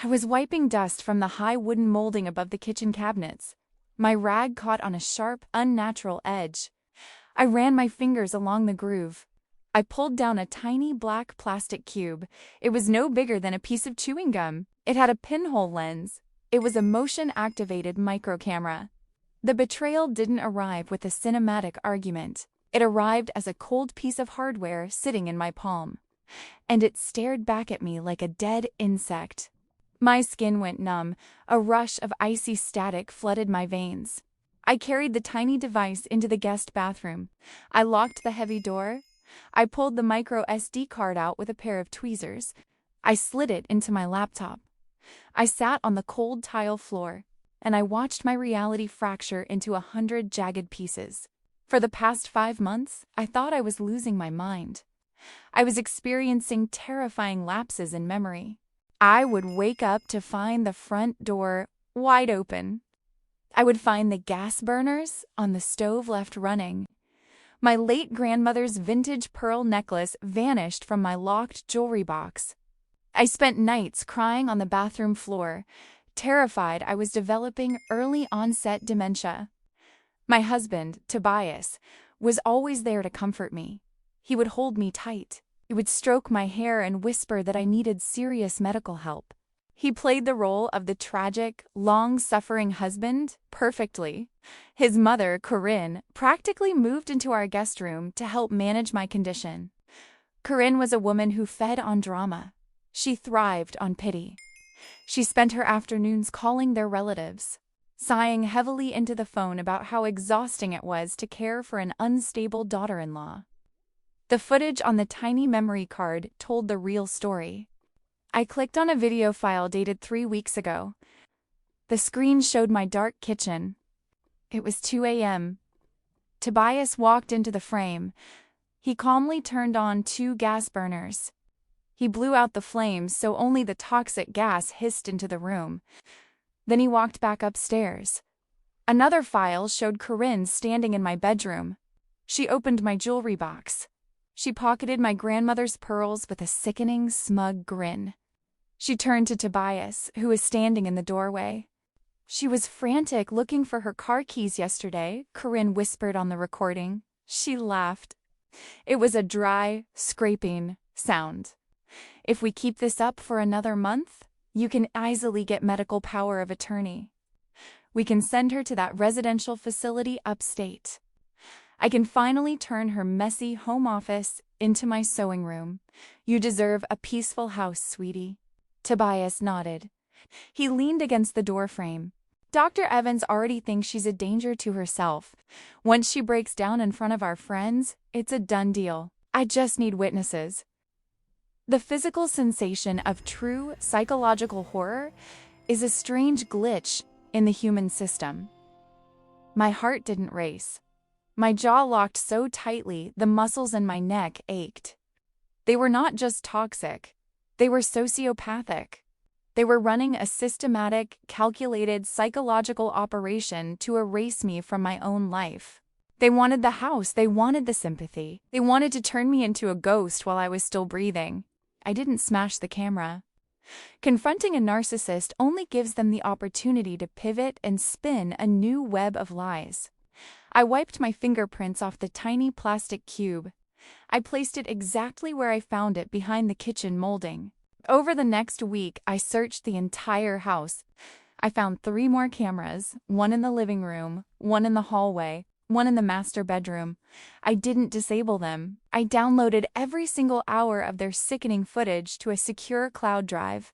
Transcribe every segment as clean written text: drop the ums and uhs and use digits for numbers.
I was wiping dust from the high wooden molding above the kitchen cabinets. My rag caught on a sharp, unnatural edge. I ran my fingers along the groove. I pulled down a tiny black plastic cube. It was no bigger than a piece of chewing gum. It had a pinhole lens. It was a motion-activated micro camera. The betrayal didn't arrive with a cinematic argument. It arrived as a cold piece of hardware sitting in my palm. And it stared back at me like a dead insect. My skin went numb. A rush of icy static flooded my veins. I carried the tiny device into the guest bathroom. I locked the heavy door. I pulled the micro SD card out with a pair of tweezers. I slid it into my laptop. I sat on the cold tile floor, and I watched my reality fracture into 100 jagged pieces. For the past 5 months, I thought I was losing my mind. I was experiencing terrifying lapses in memory. I would wake up to find the front door wide open. I would find the gas burners on the stove left running. My late grandmother's vintage pearl necklace vanished from my locked jewelry box. I spent nights crying on the bathroom floor, terrified I was developing early onset dementia. My husband, Tobias, was always there to comfort me. He would hold me tight. He would stroke my hair and whisper that I needed serious medical help. He played the role of the tragic, long-suffering husband perfectly. His mother, Corinne, practically moved into our guest room to help manage my condition. Corinne was a woman who fed on drama. She thrived on pity. She spent her afternoons calling their relatives, sighing heavily into the phone about how exhausting it was to care for an unstable daughter-in-law. The footage on the tiny memory card told the real story. I clicked on a video file dated 3 weeks ago. The screen showed my dark kitchen. It was 2 a.m. Tobias walked into the frame. He calmly turned on 2 gas burners. He blew out the flames so only the toxic gas hissed into the room. Then he walked back upstairs. Another file showed Corinne standing in my bedroom. She opened my jewelry box. She pocketed my grandmother's pearls with a sickening, smug grin. She turned to Tobias, who was standing in the doorway. "She was frantic looking for her car keys yesterday," Corinne whispered on the recording. She laughed. It was a dry, scraping sound. "If we keep this up for another month, you can easily get medical power of attorney. We can send her to that residential facility upstate. I can finally turn her messy home office into my sewing room. You deserve a peaceful house, sweetie." Tobias nodded. He leaned against the doorframe. "Dr. Evans already thinks she's a danger to herself. Once she breaks down in front of our friends, it's a done deal. I just need witnesses." The physical sensation of true psychological horror is a strange glitch in the human system. My heart didn't race. My jaw locked so tightly the muscles in my neck ached. They were not just toxic, they were sociopathic. They were running a systematic, calculated psychological operation to erase me from my own life. They wanted the house, they wanted the sympathy. They wanted to turn me into a ghost while I was still breathing. I didn't smash the camera. Confronting a narcissist only gives them the opportunity to pivot and spin a new web of lies. I wiped my fingerprints off the tiny plastic cube. I placed it exactly where I found it behind the kitchen molding. Over the next week, I searched the entire house. I found 3 more cameras, 1 in the living room, 1 in the hallway, 1 in the master bedroom. I didn't disable them. I downloaded every single hour of their sickening footage to a secure cloud drive.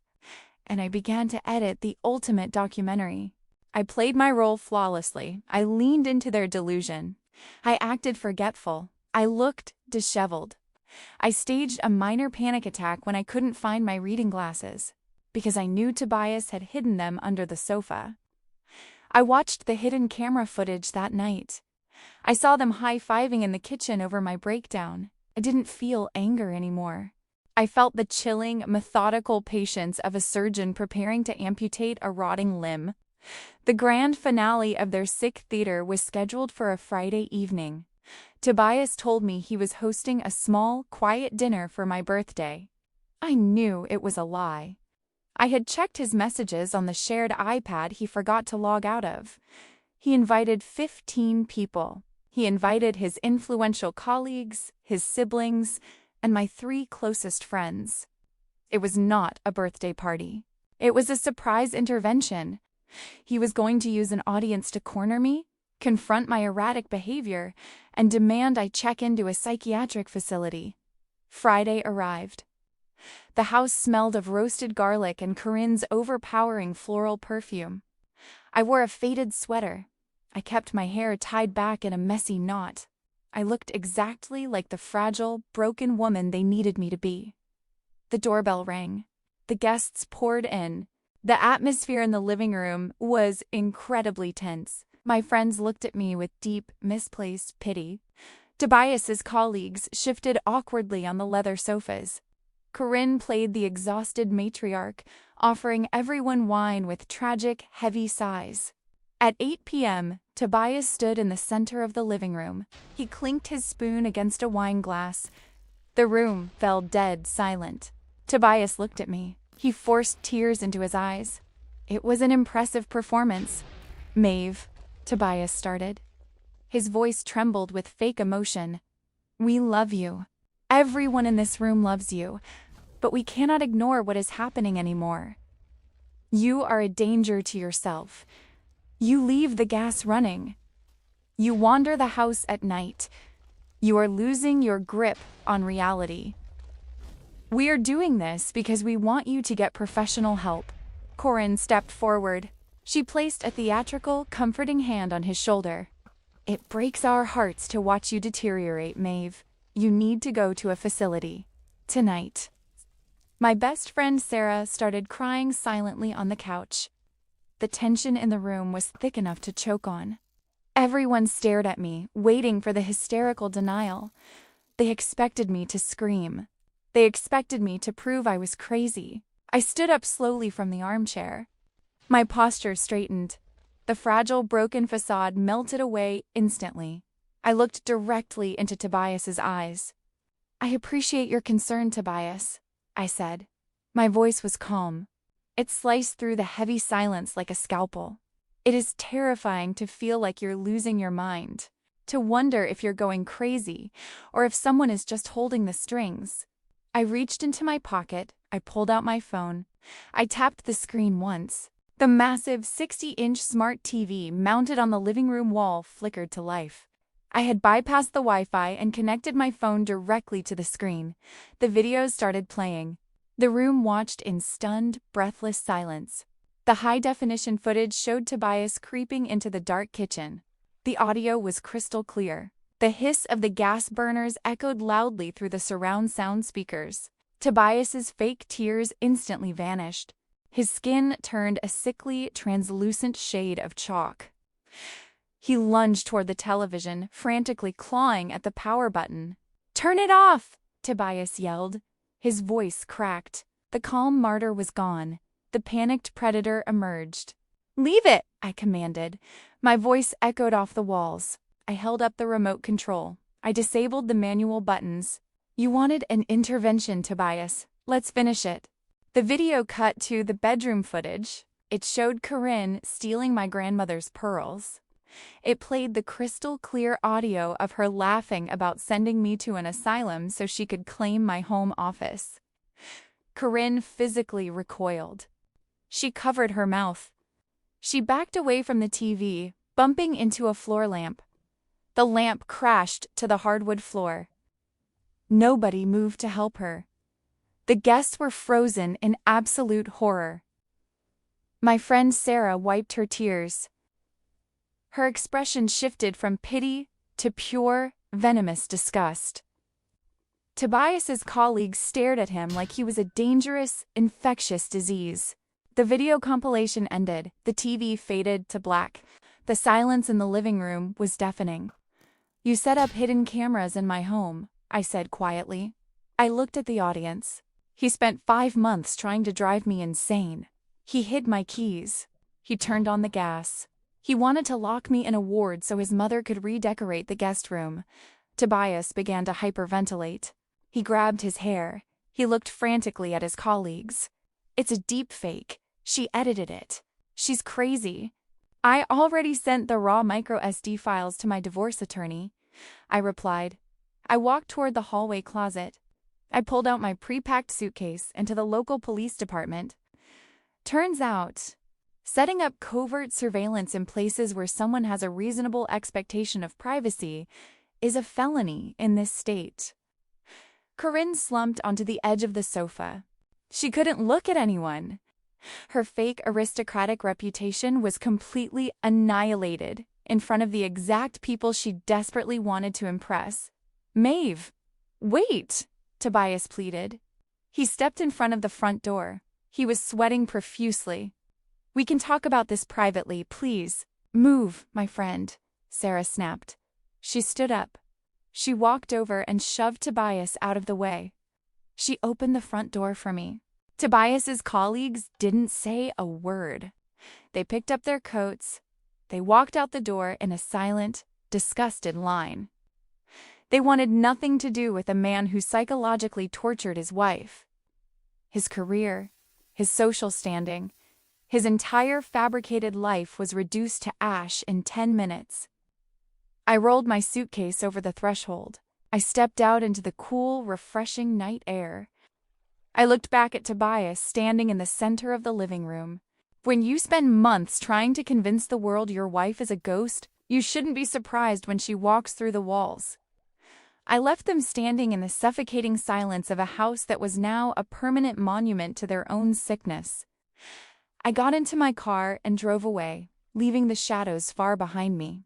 And I began to edit the ultimate documentary. I played my role flawlessly. I leaned into their delusion. I acted forgetful. I looked disheveled. I staged a minor panic attack when I couldn't find my reading glasses, because I knew Tobias had hidden them under the sofa. I watched the hidden camera footage that night. I saw them high-fiving in the kitchen over my breakdown. I didn't feel anger anymore. I felt the chilling, methodical patience of a surgeon preparing to amputate a rotting limb. The grand finale of their sick theater was scheduled for a Friday evening. Tobias told me he was hosting a small, quiet dinner for my birthday. I knew it was a lie. I had checked his messages on the shared iPad he forgot to log out of. He invited 15 people. He invited his influential colleagues, his siblings, and my 3 closest friends. It was not a birthday party. It was a surprise intervention. He was going to use an audience to corner me, confront my erratic behavior, and demand I check into a psychiatric facility. Friday arrived. The house smelled of roasted garlic and Corinne's overpowering floral perfume. I wore a faded sweater. I kept my hair tied back in a messy knot. I looked exactly like the fragile, broken woman they needed me to be. The doorbell rang. The guests poured in. The atmosphere in the living room was incredibly tense. My friends looked at me with deep, misplaced pity. Tobias's colleagues shifted awkwardly on the leather sofas. Corinne played the exhausted matriarch, offering everyone wine with tragic, heavy sighs. At 8 p.m., Tobias stood in the center of the living room. He clinked his spoon against a wine glass. The room fell dead silent. Tobias looked at me. He forced tears into his eyes. It was an impressive performance. Maeve, Tobias started. His voice trembled with fake emotion. We love you. Everyone in this room loves you. But we cannot ignore what is happening anymore. You are a danger to yourself. You leave the gas running. You wander the house at night. You are losing your grip on reality. We are doing this because we want you to get professional help. Corinne stepped forward. She placed a theatrical, comforting hand on his shoulder. It breaks our hearts to watch you deteriorate, Maeve. You need to go to a facility. Tonight. My best friend Sarah started crying silently on the couch. The tension in the room was thick enough to choke on. Everyone stared at me, waiting for the hysterical denial. They expected me to scream. They expected me to prove I was crazy. I stood up slowly from the armchair. My posture straightened. The fragile, broken facade melted away instantly. I looked directly into Tobias's eyes. I appreciate your concern, Tobias, I said. My voice was calm. It sliced through the heavy silence like a scalpel. It is terrifying to feel like you're losing your mind, to wonder if you're going crazy, or if someone is just holding the strings. I reached into my pocket, I pulled out my phone. I tapped the screen once. The massive 60-inch smart TV mounted on the living room wall flickered to life. I had bypassed the Wi-Fi and connected my phone directly to the screen. The videos started playing. The room watched in stunned, breathless silence. The high-definition footage showed Tobias creeping into the dark kitchen. The audio was crystal clear. The hiss of the gas burners echoed loudly through the surround sound speakers. Tobias's fake tears instantly vanished. His skin turned a sickly, translucent shade of chalk. He lunged toward the television, frantically clawing at the power button. "Turn it off!" Tobias yelled. His voice cracked. The calm martyr was gone. The panicked predator emerged. "Leave it!" I commanded. My voice echoed off the walls. I held up the remote control. I disabled the manual buttons. "You wanted an intervention, Tobias. Let's finish it." The video cut to the bedroom footage. It showed Corinne stealing my grandmother's pearls. It played the crystal clear audio of her laughing about sending me to an asylum so she could claim my home office. Corinne physically recoiled. She covered her mouth. She backed away from the TV, bumping into a floor lamp. The lamp crashed to the hardwood floor. Nobody moved to help her. The guests were frozen in absolute horror. My friend Sarah wiped her tears. Her expression shifted from pity to pure, venomous disgust. Tobias's colleagues stared at him like he was a dangerous, infectious disease. The video compilation ended. The TV faded to black. The silence in the living room was deafening. "You set up hidden cameras in my home," I said quietly. I looked at the audience. He spent 5 months trying to drive me insane. He hid my keys. He turned on the gas. He wanted to lock me in a ward so his mother could redecorate the guest room. Tobias began to hyperventilate. He grabbed his hair. He looked frantically at his colleagues. It's a deep fake. She edited it. She's crazy. I already sent the raw micro SD files to my divorce attorney, I replied. I walked toward the hallway closet. I pulled out my pre-packed suitcase and to the local police department. Turns out, setting up covert surveillance in places where someone has a reasonable expectation of privacy is a felony in this state. Corinne slumped onto the edge of the sofa. She couldn't look at anyone. Her fake aristocratic reputation was completely annihilated in front of the exact people she desperately wanted to impress. Maeve, wait, Tobias pleaded. He stepped in front of the front door. He was sweating profusely. We can talk about this privately, please. Move, my friend, Sarah snapped. She stood up. She walked over and shoved Tobias out of the way. She opened the front door for me. Tobias's colleagues didn't say a word. They picked up their coats. They walked out the door in a silent, disgusted line. They wanted nothing to do with a man who psychologically tortured his wife. His career, his social standing, his entire fabricated life was reduced to ash in 10 minutes. I rolled my suitcase over the threshold. I stepped out into the cool, refreshing night air. I looked back at Tobias standing in the center of the living room. When you spend months trying to convince the world your wife is a ghost, you shouldn't be surprised when she walks through the walls. I left them standing in the suffocating silence of a house that was now a permanent monument to their own sickness. I got into my car and drove away, leaving the shadows far behind me.